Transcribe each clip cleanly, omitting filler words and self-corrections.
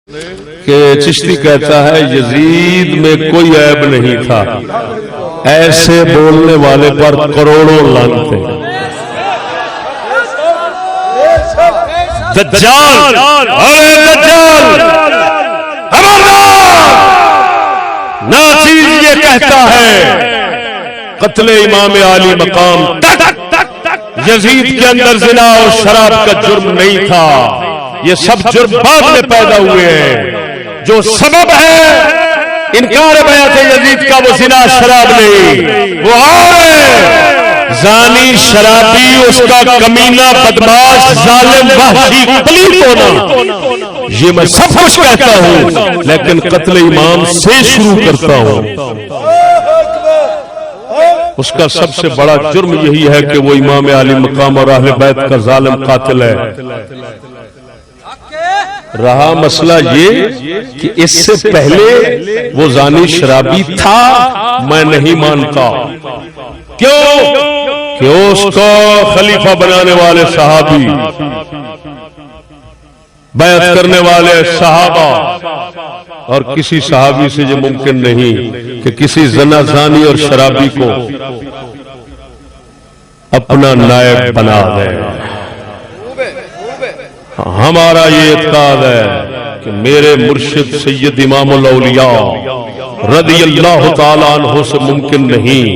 کہ چشتی کہتا ہے یزید میں کوئی عیب نہیں تھا، ایسے بولنے والے پر کروڑوں لعنتیں۔ دجال، ارے دجال خبردار، ناچیز یہ کہتا ہے قتل امام عالی مقام تک یزید کے اندر زنا اور شراب کا جرم نہیں تھا، یہ سب جرم بعد میں پیدا ہوئے ہیں۔ جو سبب ہے انکار بیعت یزید کا وہ زنا شراب نہیں، وہ اور ہے زانی شرابی، اس کا کمینہ بدماش ظالم وحشی پلید ہونا۔ یہ میں سب کچھ کہتا ہوں لیکن قتل امام سے شروع کرتا ہوں۔ اس کا سب سے بڑا جرم یہی ہے کہ وہ امام عالی مقام اور اہل بیت کا ظالم قاتل ہے۔ رہا مسئلہ یہ کہ اس سے پہلے وہ زانی شرابی تھا، میں نہیں مانتا۔ کیوں کہ اس کو خلیفہ بنانے والے صحابی، بیعت کرنے والے صحابہ، اور کسی صحابی سے یہ ممکن نہیں کہ کسی زنا زانی اور شرابی کو اپنا نائب بنا دے۔ ہمارا یہ اعتقاد ہے کہ میرے مرشد سید امام الاولیاء رضی اللہ تعالیٰ عنہ سے ممکن نہیں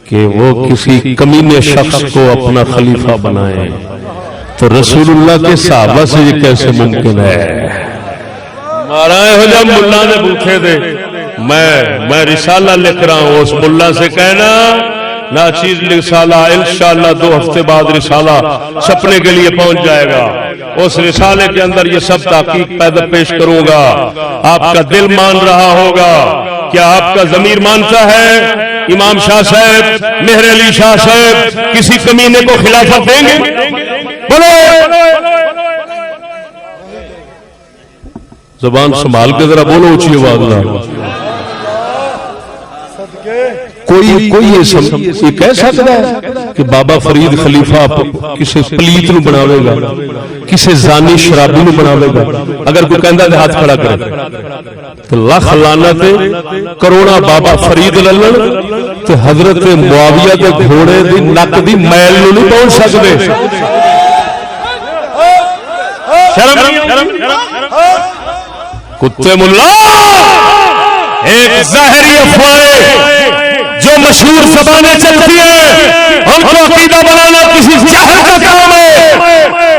کہ وہ کسی کمینے شخص کو اپنا خلیفہ بنائے، تو رسول اللہ کے صحابہ سے یہ کیسے ممکن ہے؟ ہمارا جب ملا نے پوچھے تھے، میں رسالہ لکھ رہا ہوں، اس ملا سے کہنا ناچیز رسالہ انشاءاللہ 2 ہفتے بعد رسالہ چھپنے کے لیے پہنچ جائے گا، اس رسالے کے اندر یہ سب تحقیق پیدا پیش کروں گا۔ آپ کا دل مان رہا ہوگا، کیا آپ کا ضمیر مانتا ہے امام شاہ صاحب، مہر علی شاہ صاحب کسی کمینے کو خلافت دیں گے؟ بولو، زبان سنبھال کے ذرا بولو، اونچی آواز میں۔ کوئی یہ کہہ سکتا ہے کہ بابا فرید خلیفہ کسی پلیت نو بناوے گا، کسی زانی شرابی نو بناوے گا؟ اگر کوئی کہندا تے ہاتھ کھڑا کرے تو لاکھ لعنت کروڑا بابا فرید للن تے حضرت معاویہ دے گھوڑے دی نک دی میل نو نہیں پہنچ سکدے۔ کتے ملا ایک ظاہری افواہ جو مشہور زبانیں چلتی ہیں، ان کو عقیدہ بنانا کسی جاہل کا کام ہے،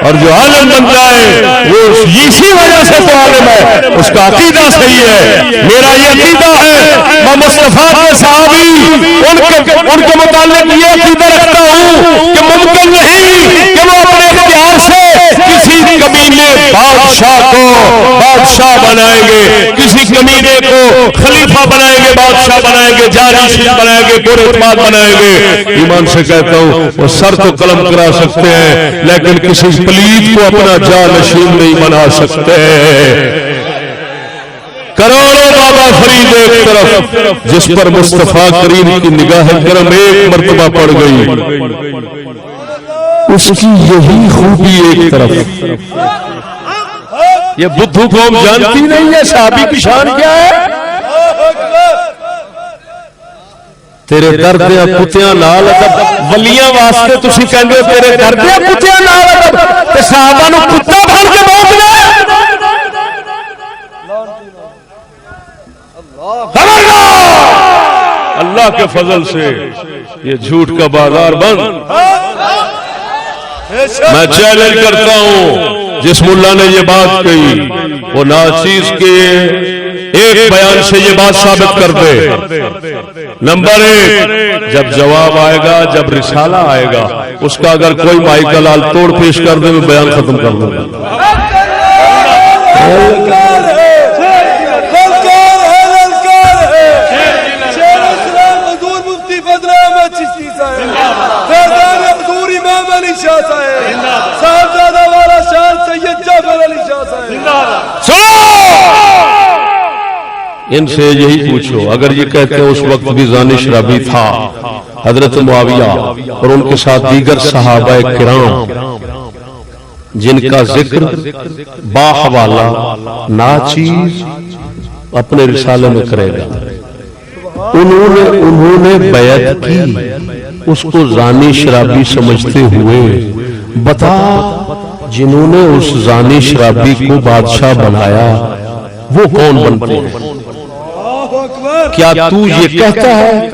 اور جو عالم بن جائے وہ اسی وجہ سے تو عالم ہے، اس کا عقیدہ صحیح ہے۔ میرا یہ عقیدہ ہے، میں مصطفیٰ کے صحابی ان کے متعلق یہ عقیدہ رکھتا ہوں کہ ممکن نہیں کہ وہ اپنے اختیار سے کسی کمینے بادشاہ کو بادشاہ بنائیں گے، کسی کمینے کو خلیفہ بنائیں گے، بادشاہ بنائیں گے، جانشین بنائیں گے، گور اعتماد بنائیں گے۔ ایمان سے کہتا ہوں وہ سر تو قلم کرا سکتے ہیں لیکن کسی پلید کو اپنا جانشین نہیں بنا سکتے۔ کروڑوں بابا فرید ایک طرف جس پر مصطفیٰ کریم کی نگاہ کرم ایک مرتبہ پڑ گئی، اس کی یہی خوبی ایک طرف۔ یہ بدھو قوم جانتی نہیں ہے صحابی کی شان کیا ہے۔ تیرے دردیاں کتیاں نال ادب، ولیاں واسطے تسی کہندے تیرے دردیاں کتیاں نال ادب، تے صحابہ نو کتا بن کے بھونکنا۔ اللہ کے فضل سے یہ جھوٹ کا بازار بند۔ میں چیلنج کرتا ہوں جس ملا نے یہ بات کہی وہ ناچیز کے ایک بیان سے یہ بات ثابت کر دے۔ نمبر 1، جب جواب آئے گا، جب رسالہ آئے گا، اس کا اگر کوئی مائی کا لال توڑ پیش کر دے میں بیان ختم کر دوں گا۔ ان سے یہی پوچھو، اگر یہ کہتے ہیں اس وقت بھی زانی شرابی تھا، حضرت معاویہ اور ان کے ساتھ دیگر صحابہ کرام جن کا ذکر باحوالہ ناچیز اپنے رسالے میں کرے گا، انہوں نے بیعت کی، اس کو زانی شرابی سمجھتے ہوئے بتا جنہوں نے اس زانی شرابی کو بادشاہ بنایا وہ کون بنتے ہیں؟ کیا تو یہ کہتا ہے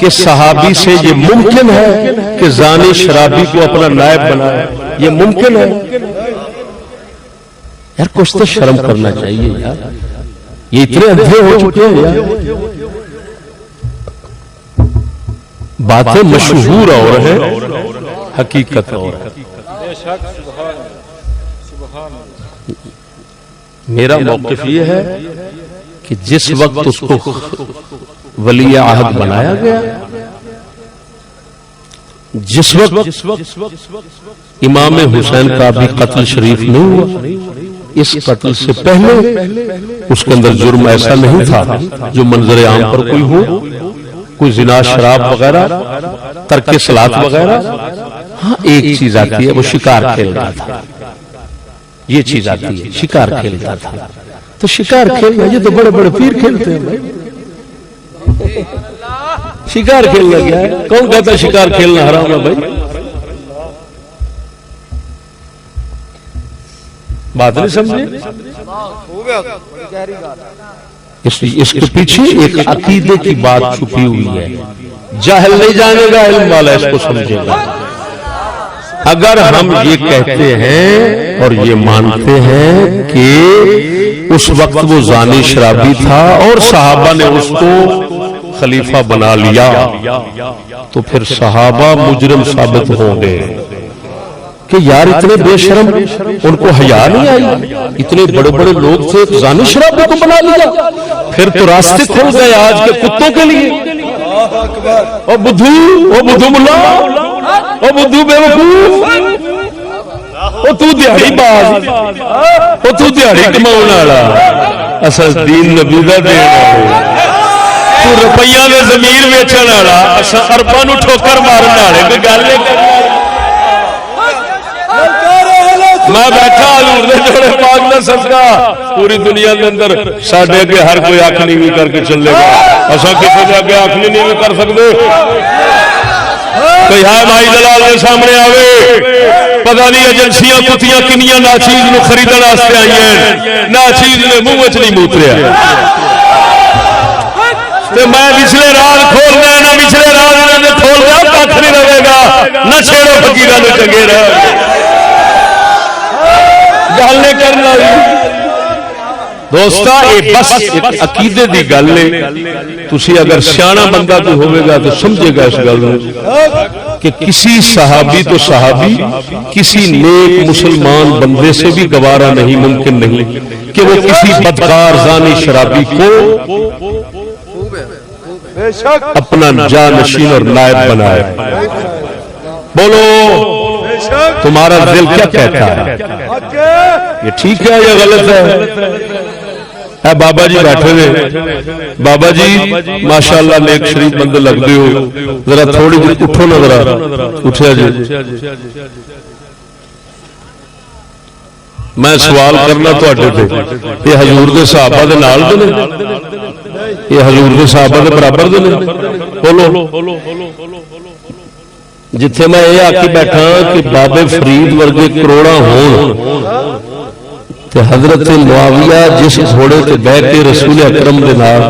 کہ صحابی سے یہ ممکن ہے کہ زانی شرابی کو اپنا نائب بنائے؟ یہ ممکن ہے؟ یار کچھ تو شرم کرنا چاہیے یار، یہ اتنے اندھے ہو چکے ہیں یار۔ باتیں مشہور اور ہیں، حقیقت اور ہے۔ میرا موقف یہ ہے کہ جس وقت اس کو ولی عہد بنایا گیا، جس وقت امام حسین کا بھی قتل شریف نہیں ہوا، اس قتل سے پہلے اس کے اندر جرم ایسا نہیں تھا جو منظر عام پر کوئی ہو، کوئی زنا شراب وغیرہ، ترک صلاۃ وغیرہ۔ ہاں ایک چیز آتی ہے، وہ شکار کھیلتا تھا، یہ چیز آتی ہے، شکار کھیلتا تھا۔ تو شکار کھیلنا یہ تو بڑے بڑے پیر کھیلتے ہیں بھائی، شکار کھیلنا کیا ہے؟ کون کہتا ہے شکار کھیلنا حرام ہے بھائی؟ بات نہیں سمجھے؟ اس کے پیچھے ایک عقیدے کی بات چھپی ہوئی ہے، جاہل نہیں جانے گا، علم والا اس کو سمجھے گا۔ اگر ہم یہ کہتے ہیں اور یہ مانتے ہیں کہ اس وقت وہ زانی شرابی تھا اور صحابہ نے اس کو خلیفہ بنا لیا، تو پھر صحابہ مجرم ثابت ہوں گے کہ یار اتنے بے شرم، ان کو حیا نہیں آئی، اتنے بڑے بڑے لوگ تھے، زانی شرابی کو بنا لیا۔ پھر تو راستے کھل گئے آج کے کتوں کے لیے۔ او بدھو ملا، او بدھو بے وقوف، او تو دیہڑی باز، او تو دیہڑی کماؤن والا، اصل دین نبی دا دین والا، تو روپیہ دے ضمیر ویچن والا، اصل ارباں نو ٹھوکر مارن والے، کوئی گل نہیں۔ میں بیٹھا حضور دے جوڑے پاک دا صدقہ، پوری دنیا کے اندر ساڈے اگے ہر کوئی اکھ نیوی کر کے چلے گا، اساں کسی دے اگے اکھ نہیں نیوی کر سکتے۔ کوئی ہے بھائی دلال کے سامنے آوے، پتہ نہیں ایجنسیاں کتیاں کنیاں ناچیز نو خریدن واسطے آئی ہیں، ناچیز نے منہ وچ نہیں موتریا، تے میں پچھلے راز کھول دیا نہ پچھلے راز انہاں نے کھول دیا، کھ نہیں رہے گا، نہ چھیڑو فقیراں نو چنگے رہو۔ گل نہیں کرنا دوستا، یہ بس ایک عقیدے دی گل ہے۔ تسی اگر سیاںا بندہ تو ہوئے گا تو سمجھے گا اس گل کہ کسی صحابی تو صحابی، کسی نیک مسلمان بندے سے بھی گوارا نہیں، ممکن نہیں کہ وہ کسی بدکار زانی شرابی کو اپنا جانشین اور نائب بنائے۔ بولو تمہارا دل کیا کہتا ہے؟ یہ ٹھیک ہے یا غلط ہے؟ بابا جی بیٹھے ہوئے، بابا جی ماشاءاللہ نیک شریف بندے لگتے ہو، ذرا تھوڑی جی اٹھو نا، ذرا اٹھیا جی۔ میں سوال کرنا تواڈے تے، یہ حضور دے صحابہ دے نال دے نے؟ یہ حضور دے صحابہ دے برابر دے نے؟ بولو۔ جتھے میں یہ آکی بیٹھا کہ بابے فرید ورگے کروڑا ہون تے حضرت معاویہ جس گھوڑے تے بیٹھ کے رسول اکرم دے نال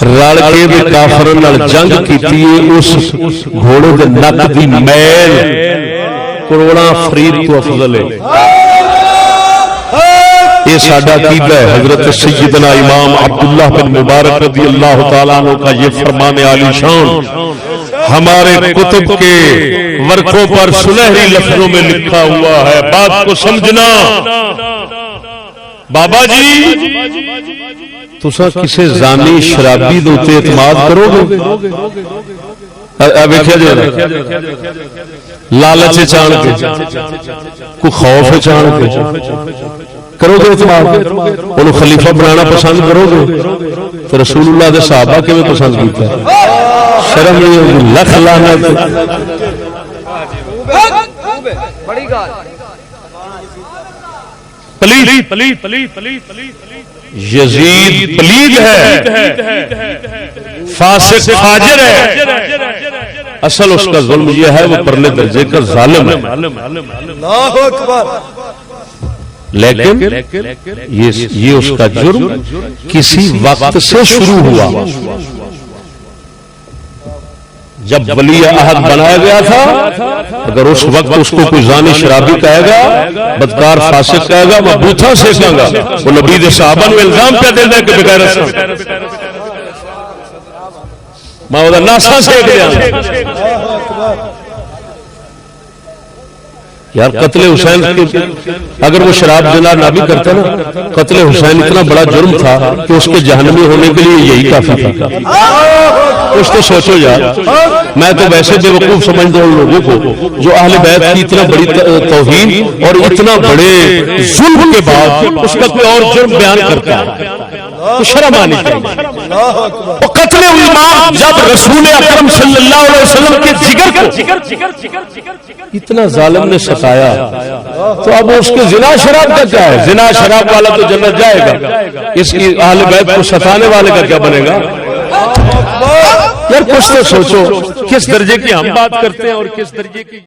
رل کے دے کافرن نال جنگ کیتی ہے، اس گھوڑے دے نک دی میل کروڑا فرید تو افضل ہے۔ یہ ساڈا عقیدہ ہے۔ حضرت سیدنا امام عبداللہ بن مبارک رضی اللہ تعالیٰ عنہ کا یہ فرمان عالی شان ہمارے کتب کے ورقوں پر سنہری لفظوں میں لکھا ہوا ہے۔ بات کو سمجھنا بابا جی، تسا کسے زانی شرابی دے تے اعتماد کرو گے؟ ویکھیا جائے لالچ چان کے، کوئی خوف چان کے کرو گے اعتماد؟ انہوں خلیفہ بنانا پسند کرو گے؟ تو رسول اللہ دے صحابہ کے بھی پسند کیتا ہے، شرم نہیں ہوگی، لکھ لعنت۔ یزید پلید ہے، فاسق فاجر ہے، اصل اس کا ظلم یہ ہے وہ پرلے درجے کا ظالم ہے. اللہ اکبر. لیکن یہ اس کا جرم کسی وقت سے شروع ہوا. جب ولی عہد بنایا گیا تھا، اگر اس وقت اس کو کوئی زانی شرابی کہے گا، بدکار فاسق کہے گا، وہ بوتھا سیکھیں گا، وہ نبی صحابہ نے الزام کیا دے دے کہ بغیر میں وہ ناسا سیکھ دیا. یار قتل حسین اگر وہ شراب جنا نہ بھی کرتا نا، قتل حسین اتنا بڑا جرم تھا کہ اس کے جہنمی ہونے کے لیے یہی کافی تھا. کچھ تو سوچو یار. میں تو ویسے بے وقوف سمجھتا ہوں لوگوں کو جو اہل بیت کی اتنا بڑی توہین اور اتنا بڑے ظلم کے بعد اس کا کوئی اور جرم بیان کرتا ہے، تو شرم آنی چاہیے. قتل امام جب رسول اکرم صلی اللہ علیہ وسلم کے جگر کو اتنا ظالم نے ستایا، تو اب اس کے زنا شراب کا کیا ہے؟ زنا شراب والا تو جنت جائے گا، اس کی اہل بیت کو ستانے والے کا کیا بنے گا؟ یار کچھ تو سوچو کس درجے کی ہم بات کرتے ہیں اور کس درجے کی